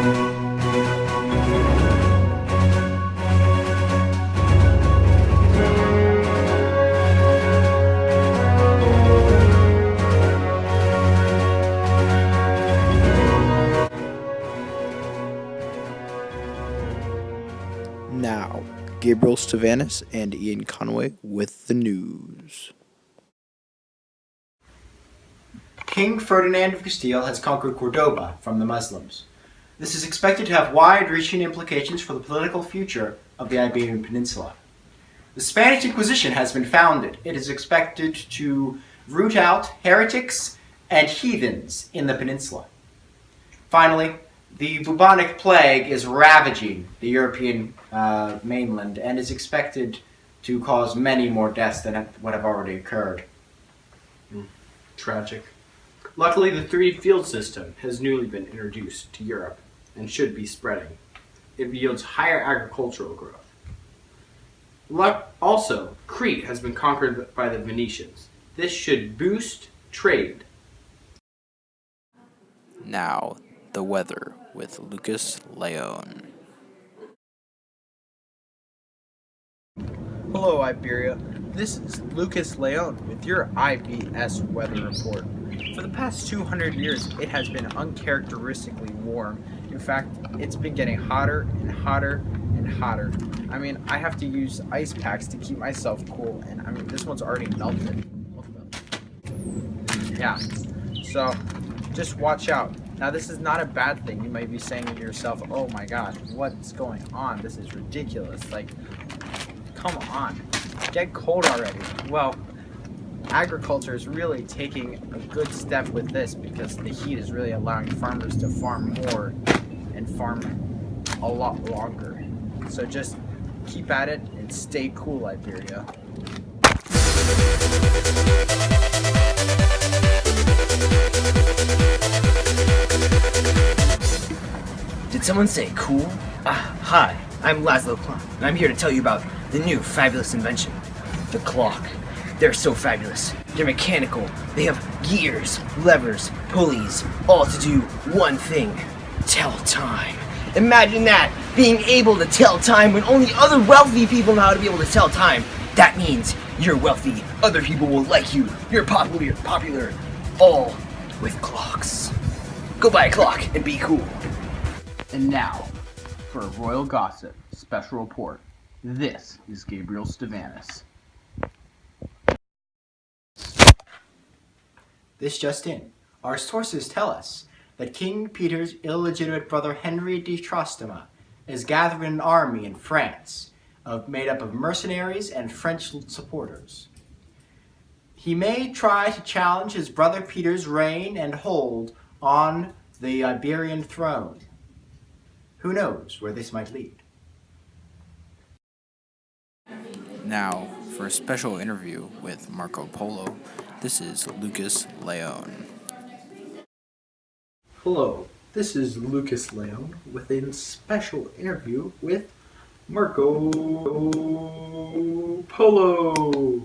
Now, Gabriel, Stevanus, and Ian Conway with the news. King Ferdinand of Castile has conquered Cordoba from the Muslims. This is expected to have wide-reaching implications for the political future of the Iberian Peninsula. The Spanish Inquisition has been founded. It is expected to root out heretics and heathens in the peninsula. Finally, the bubonic plague is ravaging the European mainland and is expected to cause many more deaths than what have already occurred. Tragic. Luckily, the 3-field system has newly been introduced to Europe and should be spreading. It yields higher agricultural growth. Also, Crete has been conquered by the Venetians. This should boost trade. Now, the weather with Lukas, Leijon. Hello, Iberia. This is Lukas Leijon with your IBS weather report. For the past 200 years, it has been uncharacteristically warm. In fact, it's been getting hotter and hotter and hotter. I mean, I have to use ice packs to keep myself cool, and I mean, this one's already melted. Yeah, so just watch out. Now, this is not a bad thing. You might be saying to yourself, oh my god, what's going on? This is ridiculous. Like, come on, get cold already. Well, agriculture is really taking a good step with this because the heat is really allowing farmers to farm more and farm a lot longer. So just keep at it and stay cool, Iberia. Did someone say cool? Hi, I'm Laszlo, Cline, and I'm here to tell you about the new fabulous invention, the clock. They're so fabulous. They're mechanical. They have gears, levers, pulleys, all to do one thing: tell time. Imagine that, being able to tell time when only other wealthy people know how to be able to tell time. That means you're wealthy, other people will like you, you're popular, all with clocks. Go buy a clock and be cool. And now, for a Royal Gossip special report, this is Gabriel Stevanus. This just in. Our sources tell us that King Peter's illegitimate brother Henry de Trostama is gathering an army in France made up of mercenaries and French supporters. He may try to challenge his brother Peter's reign and hold on the Iberian throne. Who knows where this might lead? Now, for a special interview with Marco Polo, this is Lukas Leijon. Hello, this is Lukas Leijon with a special interview with Marco Polo.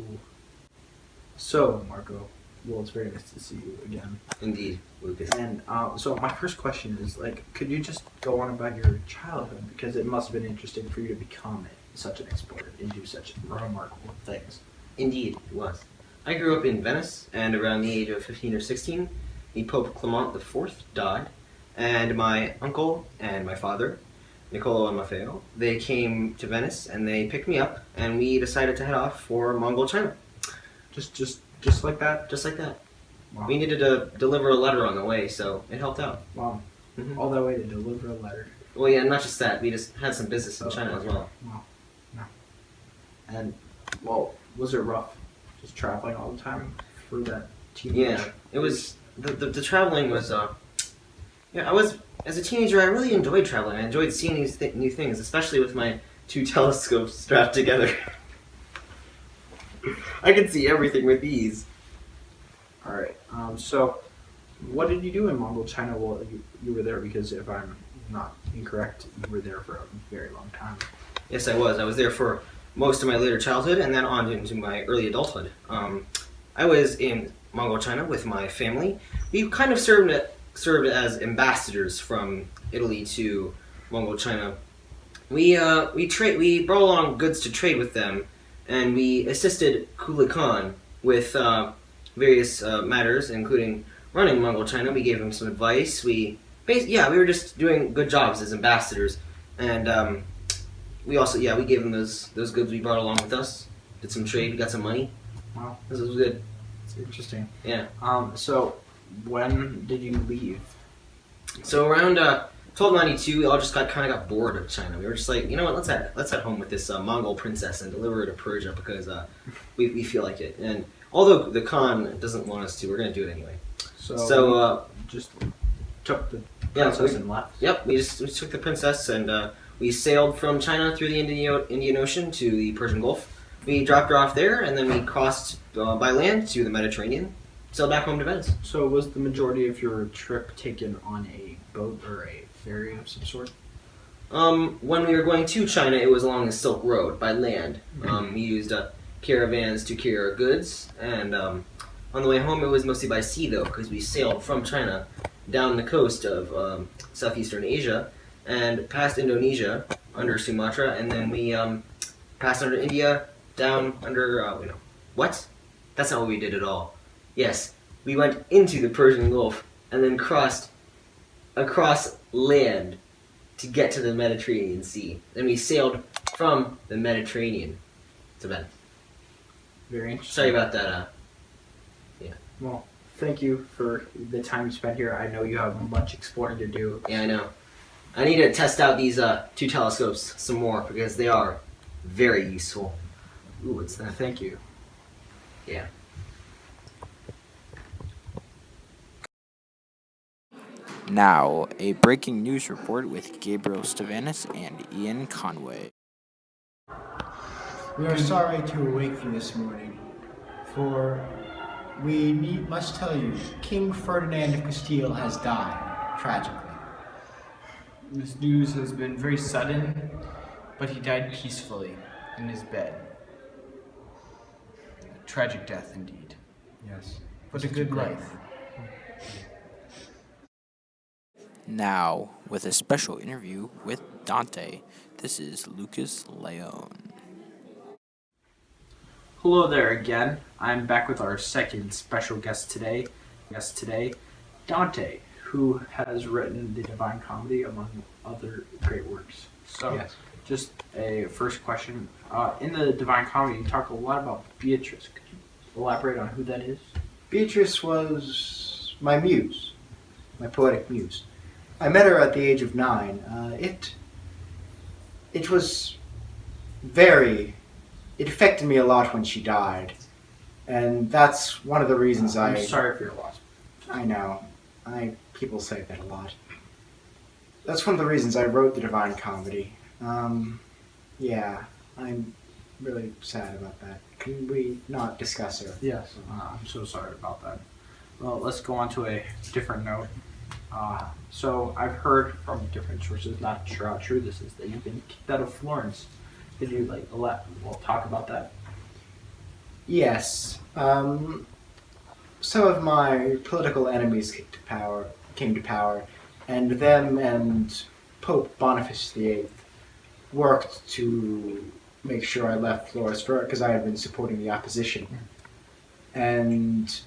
So, Marco, well, it's very nice to see you again. Indeed, Lucas. And so my first question is, could you just go on about your childhood? Because it must have been interesting for you to become such an explorer and do such remarkable things. Indeed, it was. I grew up in Venice, and around the age of 15 or 16, the Pope Clement IV died, and my uncle and my father, Niccolo and Maffeo, they came to Venice, and they picked me up, and we decided to head off for Mongol China. Just like that? Just like that. Wow. We needed to deliver a letter on the way, so it helped out. Wow. Mm-hmm. All that way to deliver a letter. Well, yeah, not just that. We just had some business in China as well. Wow. No. And, well, was it rough? Just traveling all the time for that teenage? Yeah, it was. The traveling was. I was, as a teenager, I really enjoyed traveling. I enjoyed seeing new things, especially with my 2 telescopes strapped together. I could see everything with these. All right. So, what did you do in Mongol China while you were there? Because if I'm not incorrect, you were there for a very long time. Yes, I was. I was there for most of my later childhood and then on into my early adulthood. I was in Mongol China with my family. We kind of served served as ambassadors from Italy to Mongol China. We brought along goods to trade with them, and we assisted Kublai Khan with various matters, including running Mongol China. We gave him some advice. We were just doing good jobs as ambassadors, and we also we gave him those goods we brought along with us. Did some trade. We got some money. Wow, This was good. it's interesting. Yeah. So when did you leave? So around 1292, we all just kind of got bored of China. We were just like, you know what? Let's head home with this Mongol princess and deliver her to Persia because we feel like it. And although the Khan doesn't want us to, we're gonna do it anyway. So just took the Yeah, princess we- and left. Yep, we took the princess and we sailed from China through the Indian Ocean to the Persian Gulf. We dropped her off there, and then we crossed by land to the Mediterranean, sailed back home to Venice. So was the majority of your trip taken on a boat or a ferry of some sort? When we were going to China, it was along the Silk Road by land. We used caravans to carry our goods, and on the way home, it was mostly by sea though, because we sailed from China down the coast of southeastern Asia and past Indonesia under Sumatra, and then we passed under India down under what? That's not what we did at all. Yes, we went into the Persian Gulf and then crossed across land to get to the Mediterranean Sea. Then we sailed from the Mediterranean to Venice. Very interesting. Sorry about that. Well, thank you for the time you spent here. I know you have much exploring to do. Yeah, I know. I need to test out these two telescopes some more because they are very useful. Ooh, what's that? Thank you. Yeah. Now, a breaking news report with Gabriel Stevanus and Ian Conway. We are sorry to awake you this morning, for we must tell you, King Ferdinand of Castile has died, tragically. This news has been very sudden, but he died peacefully in his bed. A tragic death indeed, Yes. but a good life. Now, with a special interview with Dante, this is Lukas, Leijon. Hello there again. I'm back with our second special guest today. Dante, who has written the Divine Comedy among other great works. So, Yes. just a first question. In the Divine Comedy, you talk a lot about Beatrice. Could you elaborate on who that is? Beatrice was my muse, my poetic muse. I met her at the age of 9. It was it affected me a lot when she died. And that's one of the reasons I'm sorry for your loss. I know. People say that a lot. That's one of the reasons I wrote the Divine Comedy. Yeah, I'm really sad about that. Can we not discuss her? Yes, I'm so sorry about that. Well, let's go on to a different note. So I've heard from different sources, not sure how true this is, that you've been kicked out of Florence. Could you talk about that? Yes. Some of my political enemies came to power, and them and Pope Boniface VIII worked to make sure I left Florence because I had been supporting the opposition. And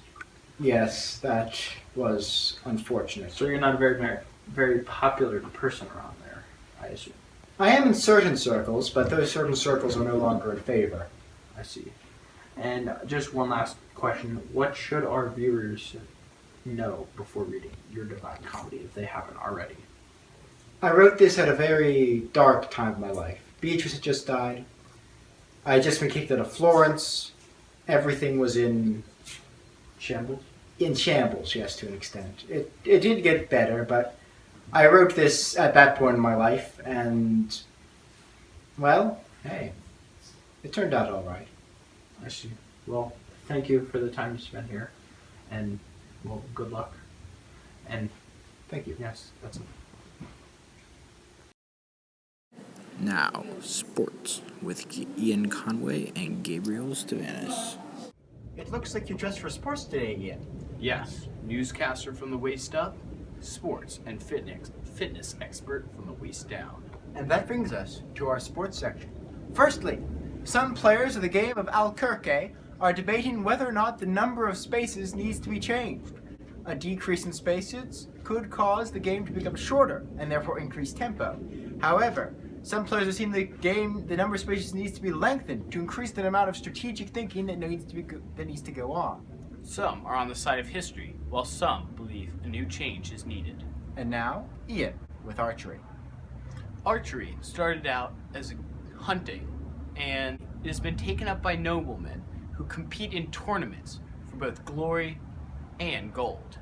yes, that was unfortunate. So you're not a very popular person around there, I assume. I am in certain circles, but those certain circles are no longer in favor. I see. And just one last question. What should our viewers know before reading your Divine Comedy if they haven't already? I wrote this at a very dark time of my life. Beatrice had just died. I had just been kicked out of Florence. Everything was in Shambles? shambles, yes, to an extent. It did get better, but I wrote this at that point in my life, and, well, hey, it turned out all right. I see. Well, thank you for the time you spent here, and, well, good luck. And, Thank you. yes, that's it. Now, sports with Ian Conway and Gabriel Stevanus. It looks like you're dressed for sports today again. Yes, newscaster from the waist up, sports and fitness expert from the waist down. And that brings us to our sports section. Firstly, some players of the game of Albuquerque are debating whether or not the number of spaces needs to be changed. A decrease in spaces could cause the game to become shorter and therefore increase tempo. However, some players are seeing the number of spaces needs to be lengthened to increase the amount of strategic thinking that needs to go on. Some are on the side of history, while some believe a new change is needed. And now, Ian with archery. Archery started out as hunting, and it has been taken up by noblemen who compete in tournaments for both glory and gold.